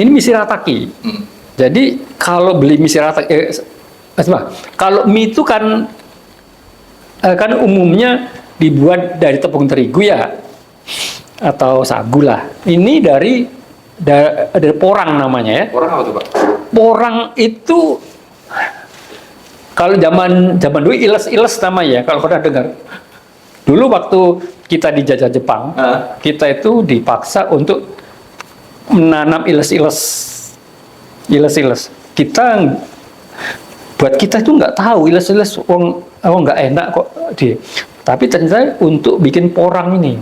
ini mie shirataki. Jadi kalau beli mie shirataki, kalau mie itu kan umumnya dibuat dari tepung terigu ya, atau sagu lah. Ini dari porang namanya ya. Porang apa tuh Pak? Porang itu kalau zaman dulu iles-iles namanya, kalau pernah dengar. Dulu waktu kita dijajah Jepang, kita itu dipaksa untuk menanam iles-iles. Buat kita itu nggak tahu iles-iles, nggak enak kok tapi ternyata untuk bikin porang ini.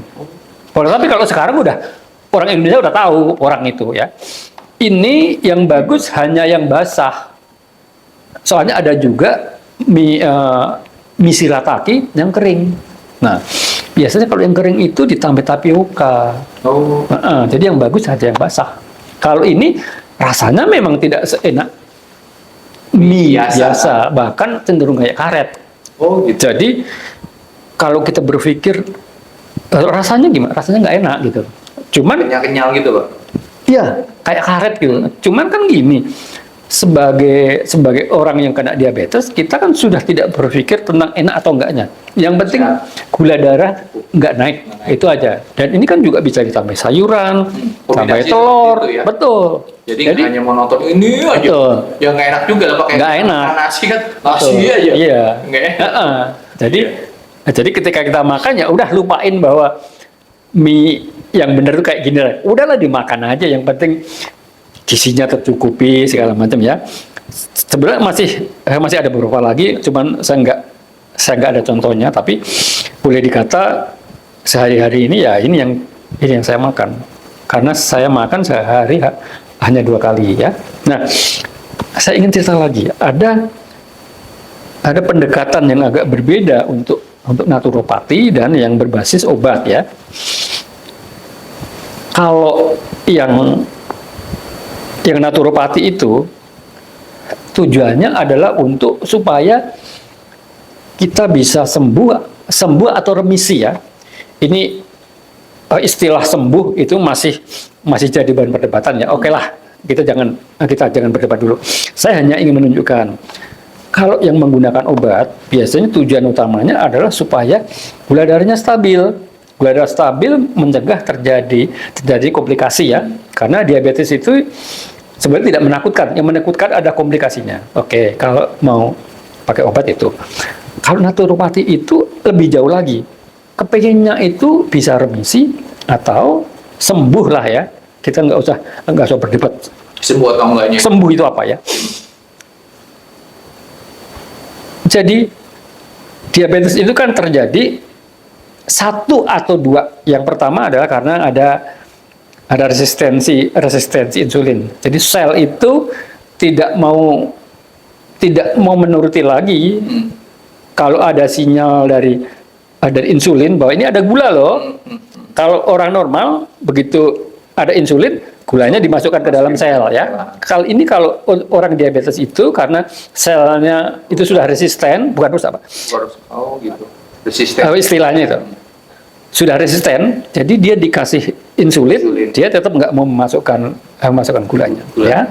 Tapi kalau sekarang orang Indonesia udah tahu porang itu ya. Ini yang bagus hanya yang basah. Soalnya ada juga mie shirataki yang kering. Nah, biasanya kalau yang kering itu ditambah tapioka. Jadi yang bagus saja yang basah. Kalau ini rasanya memang tidak seenak mie biasa, bahkan cenderung kayak karet. Gitu. Jadi kalau kita berpikir rasanya gimana? Rasanya nggak enak gitu. Cuman kenyal gitu Pak? Iya, kayak karet gitu. Cuman kan gini, sebagai orang yang kena diabetes, kita kan sudah tidak berpikir tentang enak atau enggaknya. Yang penting gula darah nggak naik, itu aja. Dan ini kan juga bisa ditambah sayuran, tambah telur, ya? Betul. Jadi hanya monoton ini aja. Betul. Ya nggak enak juga lah pakai. Nggak enak. Nasi kan nasi aja. Iya. Nggak enak. Jadi ketika kita makan ya udah lupain bahwa mie yang benar itu kayak gini, udahlah dimakan aja. Yang penting gizinya tercukupi segala macam ya. Sebenarnya masih ada beberapa lagi, cuman saya nggak ada contohnya. Tapi boleh dikata sehari-hari ini ya ini yang saya makan. Karena saya makan sehari hanya 2 kali ya. Nah, saya ingin cerita lagi. Ada pendekatan yang agak berbeda untuk naturopati dan yang berbasis obat ya. Kalau yang naturopati itu tujuannya adalah untuk supaya kita bisa sembuh atau remisi ya. Ini istilah sembuh itu masih jadi bahan perdebatan ya. Oke lah, kita jangan berdebat dulu. Saya hanya ingin menunjukkan kalau yang menggunakan obat biasanya tujuan utamanya adalah supaya gula darahnya stabil. Gula darah stabil mencegah terjadi komplikasi ya. Karena diabetes itu sebenarnya tidak menakutkan. Yang menakutkan ada komplikasinya. Oke, kalau mau pakai obat itu. Kalau naturopati itu lebih jauh lagi. Kepengennya itu bisa remisi atau sembuh lah ya. Kita nggak usah berdebat. Sembuh atau enggaknya? Sembuh itu apa ya? Jadi diabetes itu kan terjadi 1 atau 2. Yang pertama adalah karena ada resistensi insulin. Jadi sel itu tidak mau menuruti lagi kalau ada sinyal dari insulin bahwa ini ada gula loh. Kalau orang normal begitu ada insulin, gulanya dimasukkan ke dalam sel ya. Kalau orang diabetes itu karena selnya itu sudah resisten, bukan rusak Pak. Gitu. Resisten. Istilahnya itu sudah resisten, jadi dia dikasih insulin. Dia tetap nggak mau memasukkan gulanya. Ya.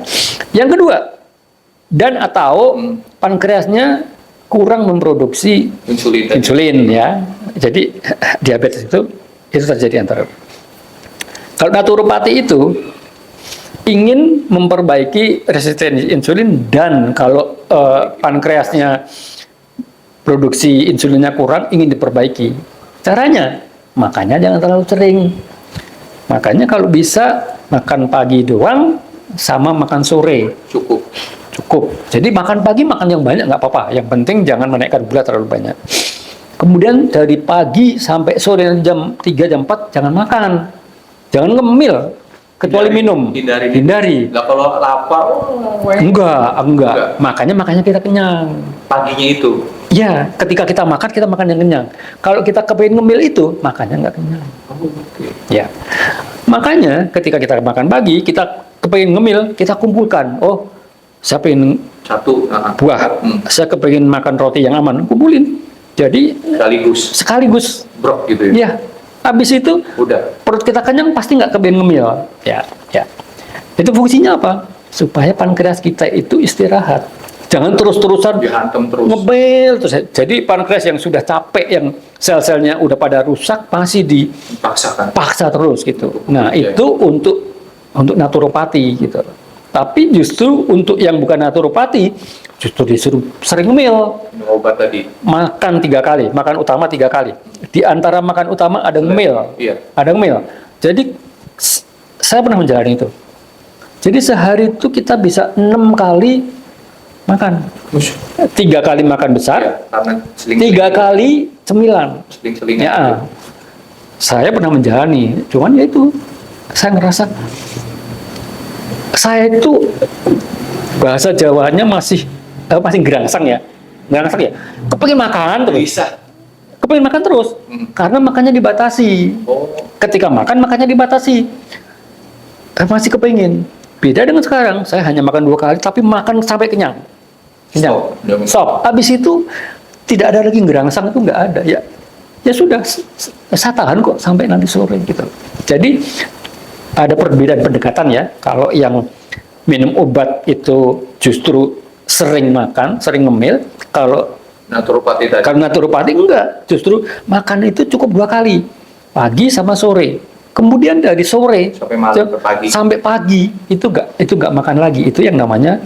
Yang kedua, atau pankreasnya kurang memproduksi insulin ya. Jadi diabetes itu terjadi antara. Kalau naturopati itu ingin memperbaiki resistensi insulin, dan kalau pankreasnya produksi insulinnya kurang, ingin diperbaiki. Caranya, makanya jangan terlalu sering. Makanya kalau bisa makan pagi doang sama makan sore. Cukup. Jadi makan pagi makan yang banyak nggak apa-apa. Yang penting jangan menaikkan gula terlalu banyak. Kemudian dari pagi sampai sore jam 3 jam 4 jangan makan. Jangan ngemil kecuali minum. Hindari. Lah kalau lapar enggak. Makanya kita kenyang. Paginya itu. Ya, ketika kita makan yang kenyang. Kalau kita kepengen ngemil itu, makannya nggak kenyang. Ya, makanya ketika kita makan pagi, kita kepengen ngemil, kita kumpulkan. Oh, saya pengen 1 buah, saya kepengen makan roti yang aman, kumpulin. Jadi sekaligus. Brok gitu ya. Ya, habis itu udah perut kita kenyang, pasti nggak kepengen ngemil. Ya. Itu fungsinya apa? Supaya pankreas kita itu istirahat. Jangan terus-terusan Dihantam terus. ngebel terus. Jadi pankreas yang sudah capek, yang sel-selnya udah pada rusak, masih Paksakan. dipaksa terus gitu. Nah, Iya. itu untuk naturopati gitu. Tapi justru untuk yang bukan naturopati, justru disuruh sering ngemil. Minum obat tadi. Makan 3 kali, makan utama 3 kali. Di antara makan utama ada ngemil. Iya. Ada ngemil. Jadi saya pernah menjalani itu. Jadi sehari itu kita bisa 6 kali makan. 3 kali makan besar, Iya, karena 3 kali cemilan. seling-selingan. Ya, saya pernah menjalani. Cuman ya itu, saya ngerasa saya itu bahasa Jawanya masih gerangsang ya. Gerangsang ya. Kepengin makan terus. Bisa. Kepengin makan terus. Karena makannya dibatasi. Oh, Ketika makan, makannya dibatasi. Masih kepengin. Beda dengan sekarang, saya hanya makan 2 kali, tapi makan sampai kenyang. Kenyang. Stop. Habis itu tidak ada lagi gerangsang, itu nggak ada. Ya sudah, saya tahan kok sampai nanti sore gitu. Jadi ada perbedaan pendekatan ya. Kalau yang minum obat itu justru sering makan, sering ngemil. Kalau naturopati tadi. karena naturopati enggak, justru makan itu cukup 2 kali, pagi sama sore. Kemudian dari sore Sampai malam ke pagi. sampai pagi itu enggak makan lagi. Itu yang namanya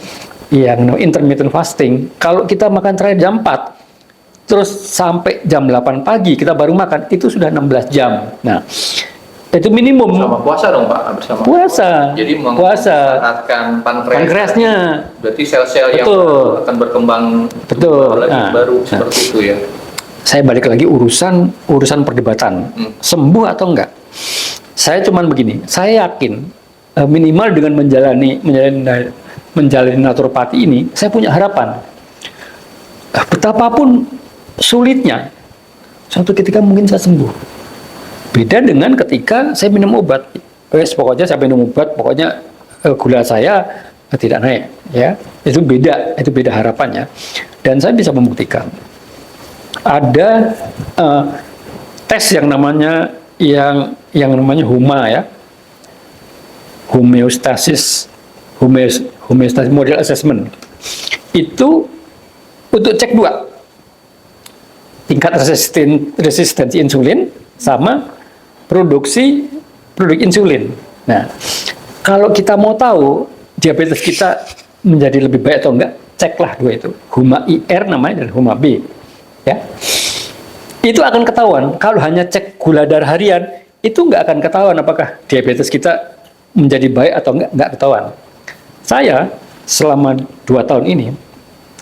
intermittent fasting. Kalau kita makan terakhir jam 4, terus sampai jam 8 pagi kita baru makan, itu sudah 16 jam. Nah, itu minimum. Sama puasa dong Pak, bersama. Puasa. Jadi Puasa. menghangatkan Pankreasnya. Berarti sel-sel yang Betul. akan berkembang Betul. lagi Nah. baru seperti itu ya. Saya balik lagi urusan perdebatan. Sembuh atau enggak? Saya cuman begini, saya yakin minimal dengan menjalani naturopati ini, saya punya harapan. Betapapun sulitnya, suatu ketika mungkin saya sembuh. Beda dengan ketika saya minum obat. Pokoknya saya minum obat, pokoknya gula saya tidak naik, ya. Itu beda harapannya. Dan saya bisa membuktikan. Ada tes yang namanya HUMA ya, homeostasis model assessment. Itu untuk cek 2 tingkat resistensi insulin sama produk insulin. Nah, kalau kita mau tahu diabetes kita menjadi lebih baik atau enggak, ceklah 2 itu, HUMA IR namanya dan HUMA B, ya. Itu akan ketahuan. Kalau hanya cek gula darah harian, itu nggak akan ketahuan apakah diabetes kita menjadi baik atau nggak ketahuan. Saya selama 2 tahun ini,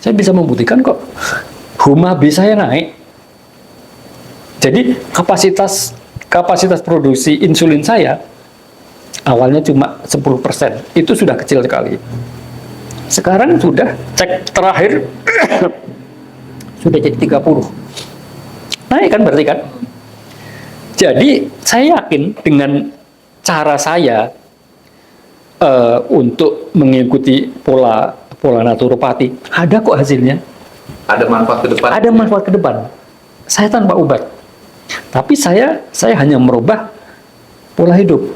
saya bisa membuktikan kok HUMA B saya naik. Jadi kapasitas produksi insulin saya awalnya cuma 10%. Itu sudah kecil sekali. Sekarang sudah cek terakhir sudah jadi 30. Naik kan berarti kan? Jadi saya yakin dengan cara saya untuk mengikuti pola naturopati, ada kok hasilnya. Ada manfaat ke depan. Ada manfaat ke depan. Saya tanpa obat. Tapi saya hanya merubah pola hidup.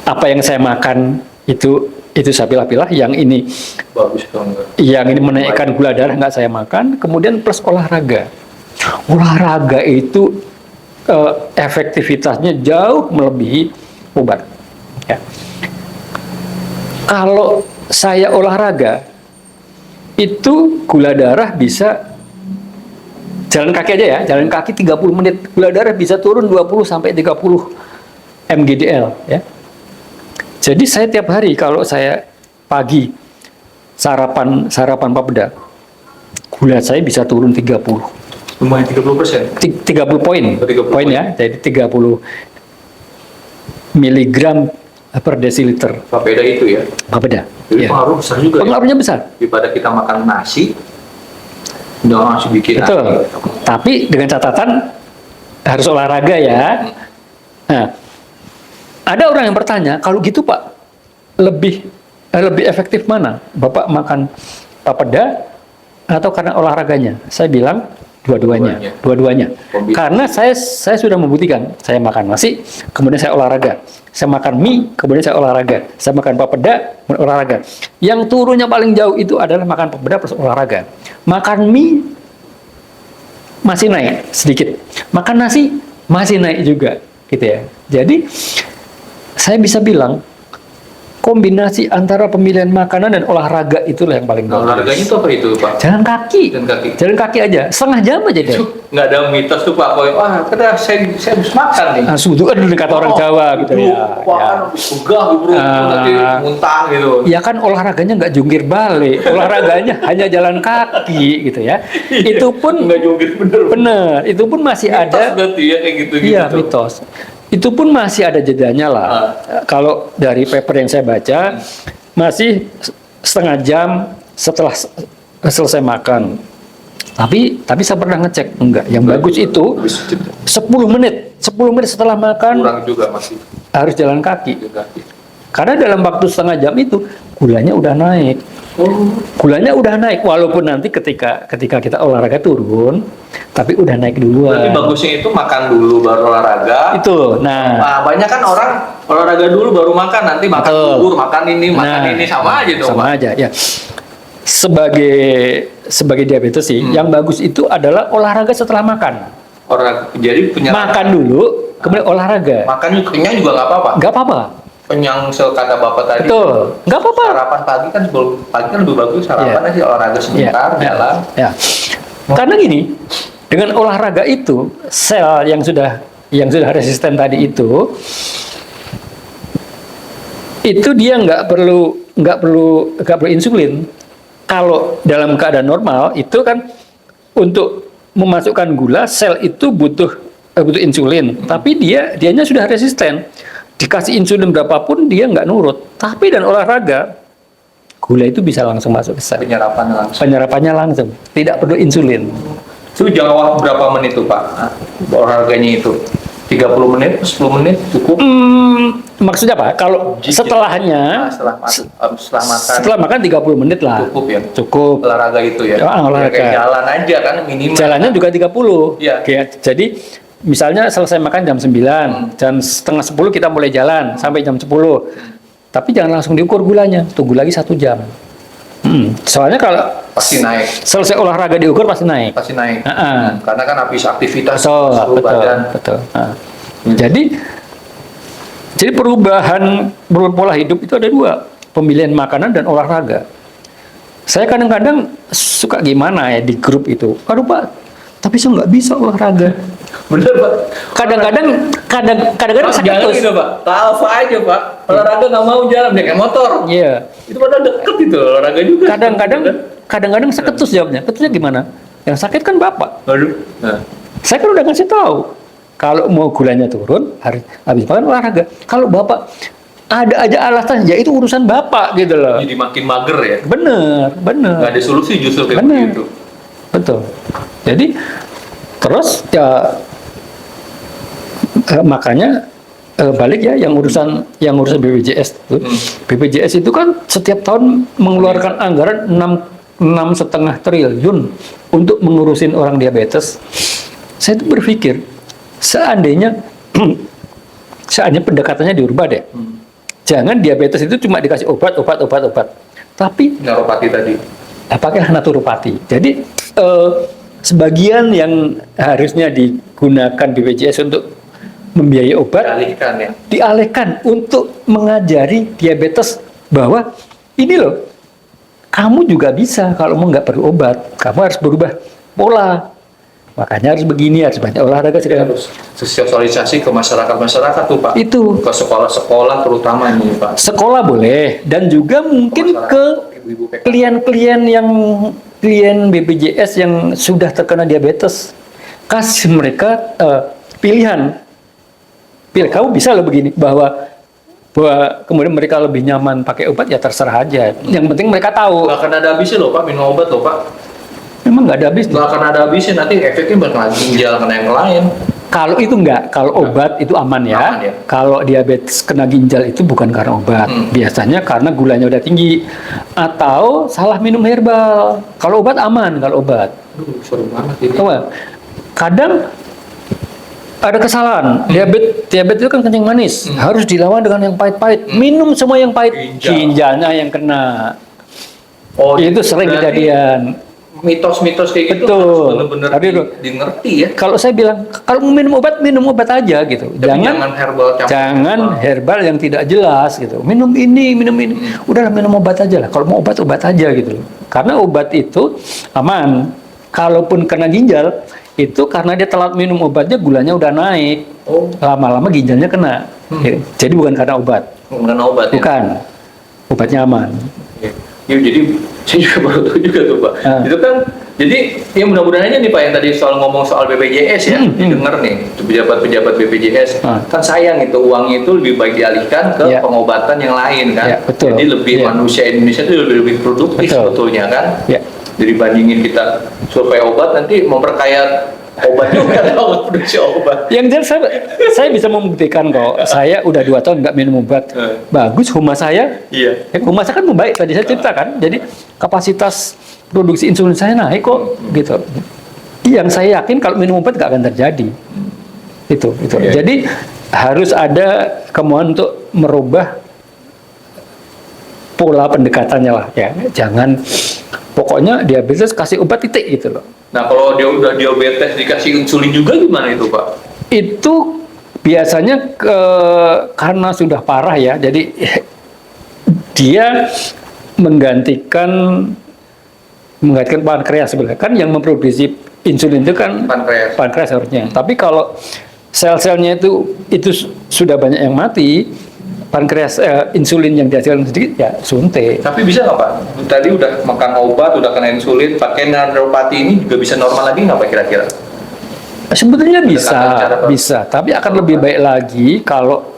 Apa yang saya makan itu saya pilah-pilah. Yang ini Bagus dong. yang ini menaikkan gula darah nggak saya makan. Kemudian plus olahraga. Olahraga itu efektivitasnya jauh melebihi obat. Ya. Kalau saya olahraga, itu gula darah bisa jalan kaki aja ya, jalan kaki 30 menit, gula darah bisa turun 20 sampai 30 mgdl ya. Jadi saya tiap hari kalau saya pagi sarapan papeda, gula saya bisa turun 30. Lumayan 30%. 30 poin. 30 Poin ya. Jadi 30 miligram per desiliter Papeda itu ya. papeda. Jadi Ya. pengaruh besar juga ya. Pengaruhnya besar. Daripada kita makan nasi, udah nasi bikin Betul. nasi. Tapi dengan catatan harus olahraga ya. Nah, ada orang yang bertanya, kalau gitu Pak, lebih efektif mana? Bapak makan papeda atau karena olahraganya? Saya bilang Dua-duanya. Kombinasi. Karena saya sudah membuktikan, saya makan nasi, kemudian saya olahraga. Saya makan mie, kemudian saya olahraga. Saya makan papeda, kemudian olahraga. Yang turunnya paling jauh itu adalah makan papeda plus olahraga. Makan mie masih naik sedikit. Makan nasi masih naik juga, gitu ya. Jadi saya bisa bilang kombinasi antara pemilihan makanan dan olahraga itulah yang paling bagus. Olahraganya itu apa itu, Pak? Jalan kaki. Jalan kaki. Aja, setengah jam aja deh. Itu nggak ada mitos tuh Pak, wah kita saya habis makan nih. Itu kan dulu kata orang Jawa gitu ya. Wah, kan habis begah bro, nanti muntah gitu. Ya kan olahraganya nggak jungkir balik, olahraganya hanya jalan kaki gitu ya. Itu pun nggak jungkir bener. Itu pun masih Mitos ada. berarti ya kayak gitu. Iya, mitos. Itu pun masih ada jedanya lah. Kalau dari paper yang saya baca, masih setengah jam setelah selesai makan. Tapi saya pernah ngecek, enggak. Yang bagus itu 10 menit. 10 menit setelah makan Kurang juga masih harus jalan kaki. jalan kaki. Karena dalam waktu setengah jam itu gulanya udah naik. Gulanya udah naik walaupun nanti ketika kita olahraga turun, tapi udah naik duluan. Berarti bagusnya itu makan dulu baru olahraga. Itu. Nah, banyak kan orang olahraga dulu baru makan, nanti makan Betul. bubur, makan ini sama aja dong. Sama Pak. aja ya. Sebagai diabetes sih, yang bagus itu adalah olahraga setelah makan. Jadi Makan dulu, kemudian olahraga. makan kenyang juga nggak apa-apa. Nggak apa-apa. Kenyang sekata bapak tadi. Betul. Nggak apa-apa. Sarapan pagi kan lebih bagus sarapan aja olahraga sebentar jalan. Ya. Karena gini, dengan olahraga itu sel yang sudah resisten tadi itu dia nggak perlu insulin. Kalau dalam keadaan normal itu kan untuk memasukkan gula, sel itu butuh insulin, tapi dianya sudah resisten. Dikasih insulin berapapun dia nggak nurut. Tapi dan olahraga, gula itu bisa langsung masuk ke sel. Penyerapannya langsung, tidak perlu insulin. Itu jangka waktu berapa menit tuh Pak? Olahraganya itu 30 menit, 10 menit cukup? Maksudnya apa? Kalau setelahnya, setelah makan 30 menit lah. Cukup ya? Cukup. Olahraga itu ya? Olahraga. Kayak jalan aja kan minimal. Jalannya juga 30. Iya. Jadi misalnya selesai makan jam 9, jam setengah 10 kita mulai jalan sampai jam 10. Tapi jangan langsung diukur gulanya, tunggu lagi 1 jam. Soalnya kalau pasti naik. Selesai olahraga diukur pasti naik. Pasti naik. Uh-uh. Karena kan habis aktivitas Betul. badan. Jadi perubahan pola hidup itu ada 2, pemilihan makanan dan olahraga. Saya kadang-kadang suka gimana ya di grup itu. Aduh Pak, tapi saya nggak bisa olahraga. Bener Pak. Kadang-kadang sakit jalan terus. gitu Pak. Alfa aja Pak. Olahraga nggak mau jalan, dia kayak motor. Iya. Itu padahal deket itu olahraga juga. Kadang-kadang seketus jawabnya. Ketusnya gimana? Yang sakit kan Bapak. Waduh. Nah. Saya kan udah ngasih tahu. Kalau mau gulanya turun, harus habis makan olahraga. Kalau Bapak ada aja alasan, ya itu urusan Bapak gitu loh. Jadi makin mager ya. Bener. Nggak ada solusi justru kayak Bener. begitu. Betul. Jadi terus ya makanya balik ya yang urusan BPJS itu. BPJS itu kan setiap tahun mengeluarkan anggaran 6,5 triliun untuk mengurusin orang diabetes. Saya tuh berpikir seandainya pendekatannya diubah deh. Jangan diabetes itu cuma dikasih obat. Tapi Naturopati tadi. pakailah naturopati. Jadi sebagian yang harusnya digunakan BPJS untuk membiayai obat Dialihkan ya. dialihkan untuk mengajari diabetes bahwa ini loh, kamu juga bisa kalau mau nggak perlu obat, kamu harus berubah pola. Makanya harus begini, harus banyak olahraga segala. Harus sosialisasi ke masyarakat tuh Pak. Itu Ke sekolah-sekolah terutama ini Pak. sekolah boleh dan juga mungkin ke ibu-ibu PK. klien BPJS yang sudah terkena diabetes, kasih mereka pilihan. Kamu bisa loh begini, bahwa kemudian mereka lebih nyaman pakai obat, ya terserah aja. Yang penting mereka tahu. Nggak akan ada habisnya loh Pak minum obat loh Pak. Memang nggak ada habis. Nggak akan ada habisnya, nanti efeknya bakal ginjal kena yang lain. Kalau itu enggak, kalau obat itu aman ya. Aman ya. Kalau diabetes kena ginjal itu bukan karena obat. Biasanya karena gulanya udah tinggi atau salah minum herbal. Kalau obat aman, kalau obat. Seru banget ini. Tahu nggak? Kadang ada kesalahan. Diabetes itu kan kencing manis, harus dilawan dengan yang pahit-pahit. Minum semua yang pahit, ginjalnya yang kena. Oh, Itu sering berarti kejadian. Mitos-mitos kayak gitu Betul. harus benar-benar Tadi di ngerti ya. Kalau saya bilang, kalau mau minum obat aja gitu. Tapi jangan herbal campur. Jangan herbal yang tidak jelas gitu. Minum ini. Udahlah minum obat aja lah. Kalau mau obat aja gitu. Karena obat itu aman. Kalaupun kena ginjal, itu karena dia telat minum obatnya, gulanya udah naik. Oh. Lama-lama ginjalnya kena. Jadi bukan karena obat. Bukan obat ya. Bukan. Obatnya aman. Ya, jadi saya juga baru tahu juga tuh Pak. Itu kan, jadi ya mudah-mudahan aja nih Pak yang tadi soal ngomong soal BPJS ya, didengar nih pejabat-pejabat BPJS. Kan sayang itu uangnya itu lebih baik dialihkan ke pengobatan yang lain kan. Betul. Jadi lebih manusia Indonesia itu lebih produktif sebetulnya kan. Jadi bandingin kita survei obat nanti memperkaya obat juga kalau produksi obat. Yang jelas saya bisa membuktikan kok. Saya udah 2 tahun nggak minum obat. Bagus humas saya. Iya. Humas saya kan membaik tadi saya ceritakan. Jadi kapasitas produksi insulin saya naik kok gitu. Yang saya yakin kalau minum obat nggak akan terjadi. Itu. Jadi harus ada kemauan untuk merubah pola pendekatannya lah ya. Jangan pokoknya diabetes kasih obat titik gitu loh. Nah kalau dia udah diabetes dikasih insulin juga gimana itu Pak? Itu biasanya karena sudah parah ya, jadi dia menggantikan pankreas sebenarnya. Kan yang memproduksi insulin itu kan pankreas harusnya. Tapi kalau sel-selnya itu sudah banyak yang mati, pankreas insulin yang dihasilkan sedikit ya suntik. Tapi bisa nggak Pak? Tadi udah makan obat, udah kena insulin, pakai naturopati ini juga bisa normal lagi nggak Pak kira-kira? Sebetulnya bisa, tapi akan lebih baik lagi kalau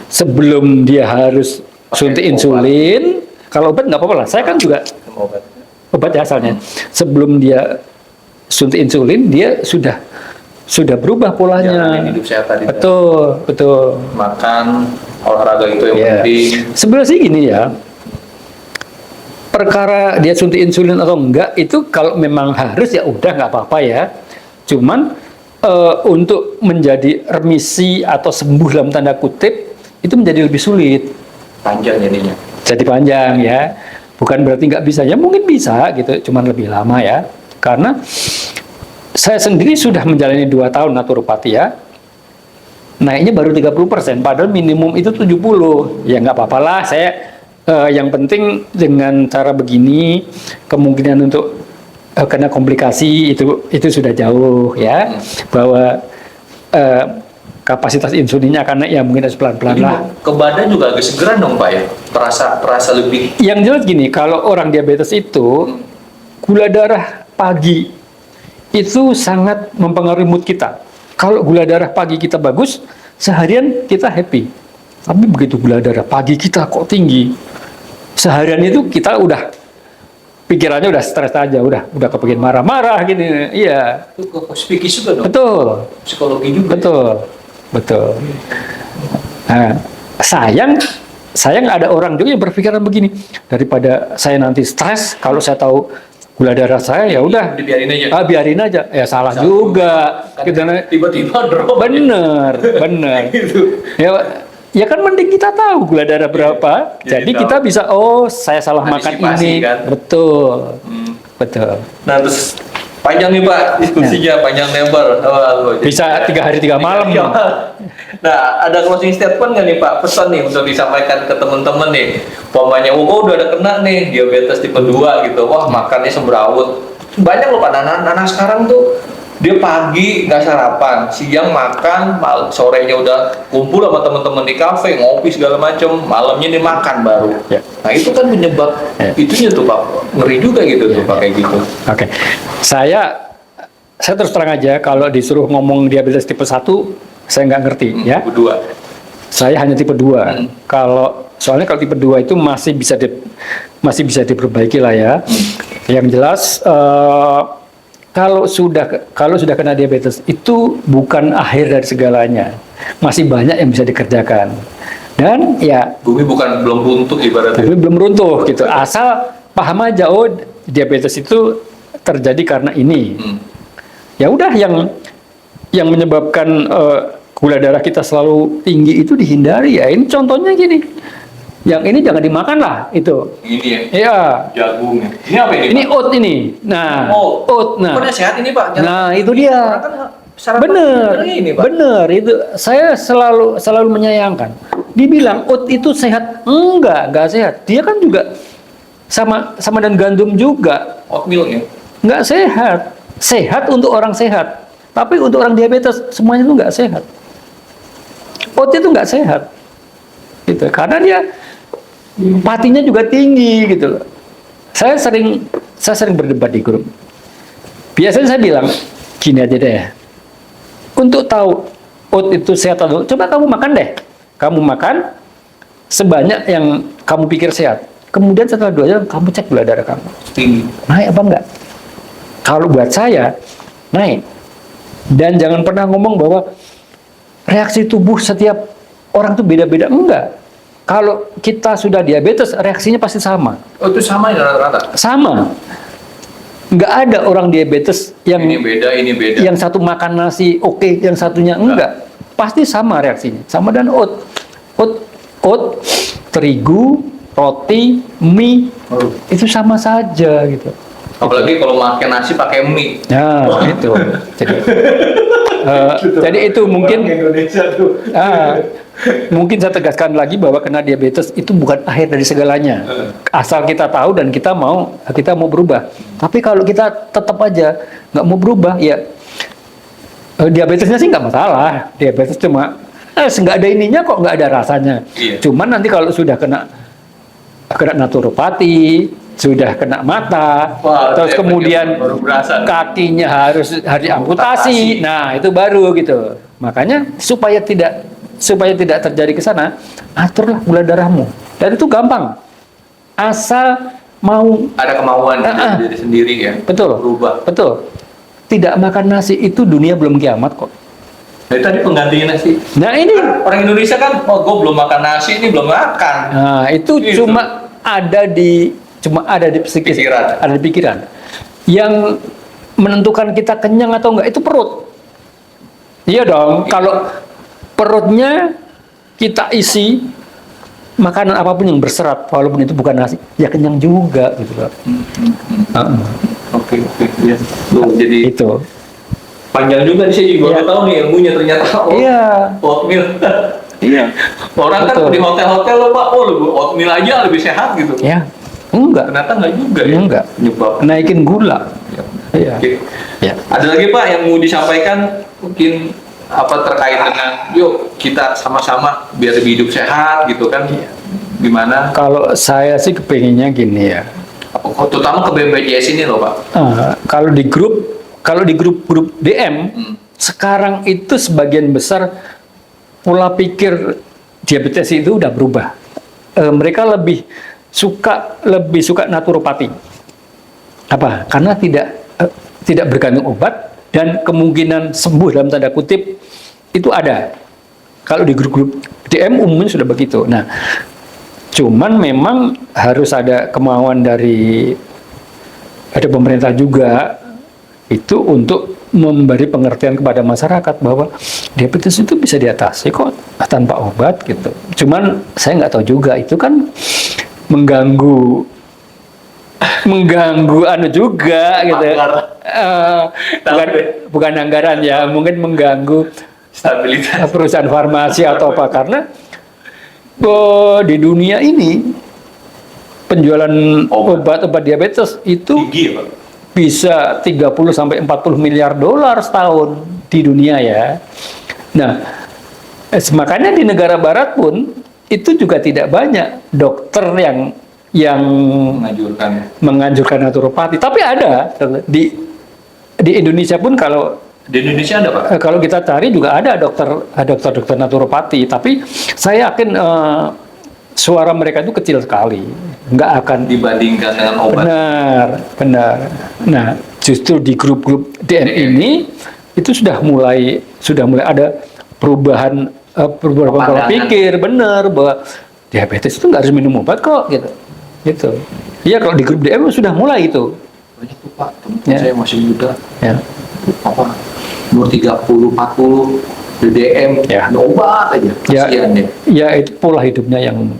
sebelum dia harus suntik insulin. Kalau obat nggak apa-apa lah. Saya kan juga obat ya asalnya. Sebelum dia suntik insulin, dia sudah berubah polanya. Hidup sehat tadi. Betul. Makan, olahraga itu yang penting. Sebenarnya sih gini ya, perkara dia suntik insulin atau enggak itu kalau memang harus ya udah nggak apa-apa ya. Cuman untuk menjadi remisi atau sembuh dalam tanda kutip itu menjadi lebih sulit. Panjang jadinya. Jadi panjang ya. Bukan berarti nggak bisa ya, mungkin bisa gitu, cuman lebih lama ya. Karena saya sendiri sudah menjalani 2 tahun naturopati ya. Naiknya baru 30%, padahal minimum itu 70. Ya nggak apa-apa lah, saya yang penting dengan cara begini kemungkinan untuk kena komplikasi itu sudah jauh ya. Bahwa kapasitas insulinnya akan naik ya mungkin harus pelan-pelan lah. Ke badan juga agak segeran dong Pak ya, terasa lebih. Yang jelas gini, kalau orang diabetes itu gula darah pagi itu sangat mempengaruhi mood kita. Kalau gula darah pagi kita bagus, seharian kita happy. Tapi begitu gula darah pagi kita kok tinggi, seharian itu kita udah pikirannya udah stres aja, udah kepengen marah-marah gini. Iya. Itu psikis juga dong. Betul. Psikologi juga. Betul. Nah, sayang ada orang juga yang berpikiran begini, daripada saya nanti stres kalau saya tahu gula darah saya ya udah dibiarin aja. Biarin aja. Ya salah juga. Tiba-tiba drop. Bener. Gitu. Ya kan mending kita tahu gula darah berapa. Jadi kita bisa saya salah makan ini. Kan? Betul. Nah terus panjang nih Pak diskusinya, panjang lebar. Bisa 3 hari 3 malam. Nah ada closing statement nggak nih Pak, pesan nih untuk disampaikan ke teman-teman nih, umpamanya udah ada kena nih diabetes tipe 2 gitu, wah makannya semberawut. Banyak loh Pak anak-anak sekarang tuh dia pagi nggak sarapan, siang makan, sorenya udah kumpul sama teman-teman di kafe ngopi segala macem, malamnya dia makan baru. Nah itu kan penyebab itunya tuh Pak, ngeri juga gitu tuh Pak kayak gitu. Oke. Saya terus terang aja kalau disuruh ngomong diabetes tipe 1 saya nggak ngerti ya. Tipe 2. Saya hanya tipe 2. Soalnya kalau tipe 2 itu masih bisa diperbaiki lah ya. Yang jelas kalau sudah kena diabetes itu bukan akhir dari segalanya. Masih banyak yang bisa dikerjakan. Dan ya Bumi belum runtuh ibaratnya. tapi belum runtuh gitu. Asal paham aja, oh diabetes itu terjadi karena ini. Ya udah, yang menyebabkan gula darah kita selalu tinggi itu dihindari ya. Ini contohnya gini. Yang ini jangan dimakan lah itu. Ini ya. Iya. Jagung. Ini apa ini? Ini Pak? oat ini. Nah, oat. Nah, Pokoknya sehat ini Pak. nah itu dia. Orang kan sarapan Bener, ini, Pak. bener itu. Saya selalu menyayangkan. Dibilang oat itu sehat, enggak sehat. Dia kan juga sama dan gandum juga, Oatmeal ya. nggak sehat. Sehat untuk orang sehat, tapi untuk orang diabetes semuanya itu nggak sehat. Oat itu nggak sehat, gitu. Karena dia patinya juga tinggi, gitu loh. Saya sering berdebat di grup. Biasanya saya bilang gini aja deh. Untuk tahu oat itu sehat atau coba kamu makan deh. Kamu makan sebanyak yang kamu pikir sehat. Kemudian setelah 2 jam kamu cek gula darah kamu. Tinggi. Naik apa enggak? Kalau buat saya naik. Dan jangan pernah ngomong bahwa reaksi tubuh setiap orang tuh beda-beda. Enggak. Kalau kita sudah diabetes, reaksinya pasti sama. Oh itu sama ya rata-rata? Sama. Nggak ada orang diabetes yang Ini beda. yang satu makan nasi oke, yang satunya enggak. Pasti sama reaksinya. Sama dan oat. Oat, terigu, roti, mie, itu sama saja gitu. Apalagi kalau makan nasi pakai mie. Nah, itu. Jadi itu mungkin Indonesia tuh. mungkin saya tegaskan lagi bahwa kena diabetes itu bukan akhir dari segalanya. Asal kita tahu dan kita mau berubah. Tapi kalau kita tetap aja nggak mau berubah, ya diabetesnya sih nggak masalah. Diabetes cuma nggak ada ininya kok, nggak ada rasanya. Iya. Cuman nanti kalau sudah kena naturopati, sudah kena mata, Wah, terus efeknya kemudian baru berasa. kakinya harus diamputasi. Nah, itu baru gitu. Makanya supaya tidak terjadi ke sana, aturlah gula darahmu. Dan itu gampang. Asal mau Ada kemauan dari diri sendiri ya. betul. Berubah. Betul. Tidak makan nasi itu dunia belum kiamat kok. Dari tadi penggantinya nasi. Nah, ini Orang Indonesia kan, oh gue belum makan nasi, ini belum makan. nah, itu Gitu. cuma ada di psikis, Pikiran. ada di pikiran. Yang menentukan kita kenyang atau enggak itu perut. Iya dong, kalau perutnya kita isi makanan apapun yang berserat, walaupun itu bukan nasi, ya kenyang juga gitu loh. Oke. Ya. Tuh, jadi Itu. panjang juga nih, saya juga Iya. baru tahu nih ilmunya ternyata. Iya. Oatmeal. Iya. Orang kan Betul. di hotel-hotel loh Pak, oatmeal aja lebih sehat gitu. Ya. Enggak. Ternyata nggak juga ya. Enggak. Penyebab. Naikin gula. Iya. Oke. Ya. Ada lagi Pak yang mau disampaikan mungkin apa terkait dengan yuk kita sama-sama biar lebih hidup sehat gitu kan? Gimana? Kalau saya sih kepinginnya gini ya. Terutama ke BPJS ini loh Pak. Kalau di grup DM sekarang itu sebagian besar pola pikir diabetes itu udah berubah. Mereka lebih suka naturopati. Apa? Karena tidak bergantung obat dan kemungkinan sembuh dalam tanda kutip itu ada. Kalau di grup-grup DM umumnya sudah begitu. Nah, cuman memang harus ada kemauan dari pemerintah juga itu untuk memberi pengertian kepada masyarakat bahwa diabetes itu bisa diatasi kok tanpa obat gitu. Cuman saya nggak tahu juga itu kan mengganggu anu juga gitu. Bukan anggaran ya, mungkin mengganggu Stabilitas. perusahaan farmasi atau apa karena di dunia ini penjualan obat-obat diabetes itu Tinggi ya Pak. bisa 30 sampai 40 miliar dolar setahun di dunia ya. Nah, makanya di negara barat pun itu juga tidak banyak dokter yang menganjurkan naturopati. Tapi ada di Indonesia pun kalau Di Indonesia ada Pak? kalau kita cari juga ada dokter naturopati. Tapi saya yakin suara mereka itu kecil sekali, nggak akan Dibandingkan dengan obat. benar. Nah, justru di grup-grup DM ini itu sudah mulai ada perubahan pola pikir, benar bahwa diabetes itu nggak harus minum obat kok gitu. Iya, kalau di grup DM sudah mulai itu. Banyak tuh Pak, teman saya masih muda, Ya. umur 30, 40, di DM, Ya. obat aja, kasihan deh. Ya itu pola hidupnya yang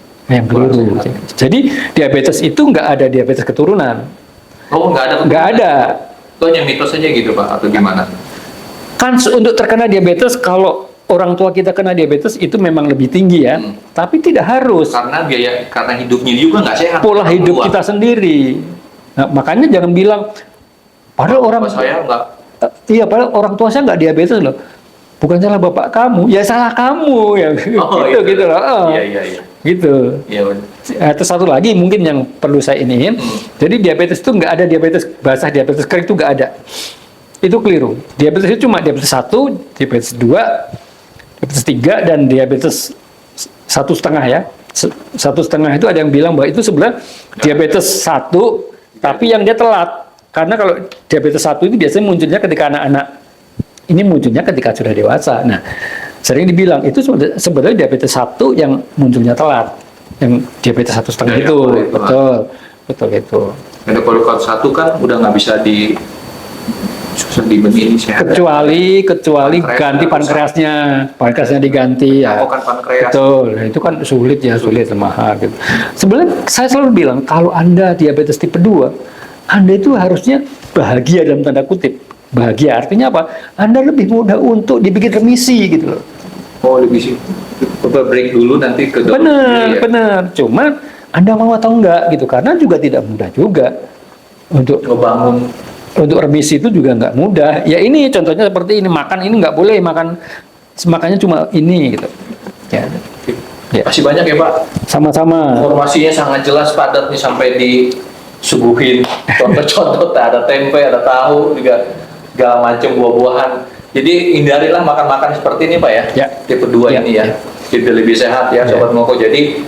keliru. Jadi diabetes itu nggak ada diabetes keturunan. Oh, nggak ada? Nggak ada. Itu hanya mitos aja gitu Pak, atau gimana? Kan untuk terkena diabetes, kalau orang tua kita kena diabetes itu memang lebih tinggi ya, tapi tidak harus. Karena hidupnya juga nggak sehat. Pola hidup kita sendiri. Nah, makanya jangan bilang, padahal orang saya nggak. Iya, padahal orang tua saya nggak diabetes loh. Bukan salah bapak kamu, ya salah kamu ya. Gitu loh. Iya. Gitu. Iya benar. Terus satu lagi mungkin yang perlu saya iniin. Jadi diabetes itu nggak ada diabetes basah, diabetes kering itu nggak ada. Itu keliru. Diabetes itu cuma diabetes 1, diabetes 2, diabetes 3, dan diabetes 1,5 ya. 1,5 itu ada yang bilang bahwa itu sebenarnya diabetes 1, tapi yang dia telat. Karena kalau diabetes 1 itu biasanya munculnya ketika anak-anak, ini munculnya ketika sudah dewasa. Nah, sering dibilang itu sebenarnya diabetes 1 yang munculnya telat. Yang diabetes 1,5 itu. Betul itu. Ada kalau 1 kan udah nggak bisa susah dibenih sehat. Kecuali ganti pankreasnya diganti ya. Kan pankreas. Betul. Nah, itu kan sulit mahal gitu. Sebenarnya saya selalu bilang kalau Anda diabetes tipe 2, Anda itu harusnya bahagia dalam tanda kutip. Bahagia artinya apa? Anda lebih mudah untuk dibikin remisi gitu loh. Oh, lebih sih. Coba break dulu nanti ke dokter. Benar. Cuman Anda mau atau enggak gitu, karena juga tidak mudah juga untuk ngebangun. Untuk remisi itu juga nggak mudah. Ya ini contohnya seperti ini, makan ini nggak boleh makannya cuma ini gitu. Ya. Masih banyak ya Pak. Sama-sama. Informasinya sangat jelas, padat nih, sampai disuguhin contoh-contoh, ada tempe, ada tahu juga, segala macam buah-buahan. Jadi hindarilah makan-makan seperti ini Pak ya. Tipe 2 ini ya. Jadi lebih sehat ya Sobat Ngoko. Jadi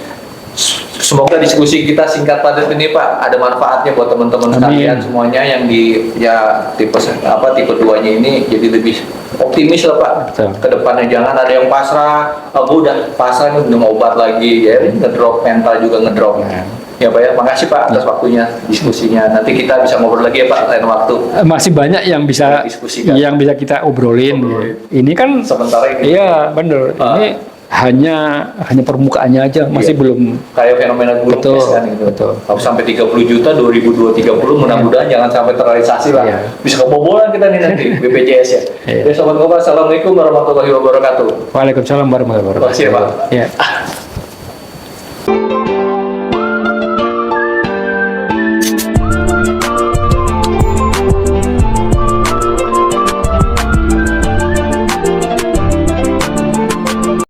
semoga diskusi kita singkat padat ini Pak ada manfaatnya buat teman-teman sekalian semuanya yang tipe 2-nya ini, jadi lebih optimis lah Pak. Ke depannya jangan ada yang pasrah, udah pasrah ini udah mau obat lagi ya, ngedrop mental juga ngedrop. Ya Pak ya, makasih Pak atas waktunya, diskusinya. Nanti kita bisa ngobrol lagi ya Pak lain waktu. Masih banyak yang bisa kita obrolin. Ini kan sementara ini. Iya, bener. Ini hanya permukaannya aja, masih belum kayak fenomena gunung es kan gitu. Kalau sampai 30 juta 2030 mudah-mudahan jangan sampai terrealisasi lah. Bisa kebobolan kita nih nanti BPJS ya. Sobat Ngoko, assalamualaikum warahmatullahi wabarakatuh. Waalaikumsalam warahmatullahi wabarakatuh. Terima kasih Pak.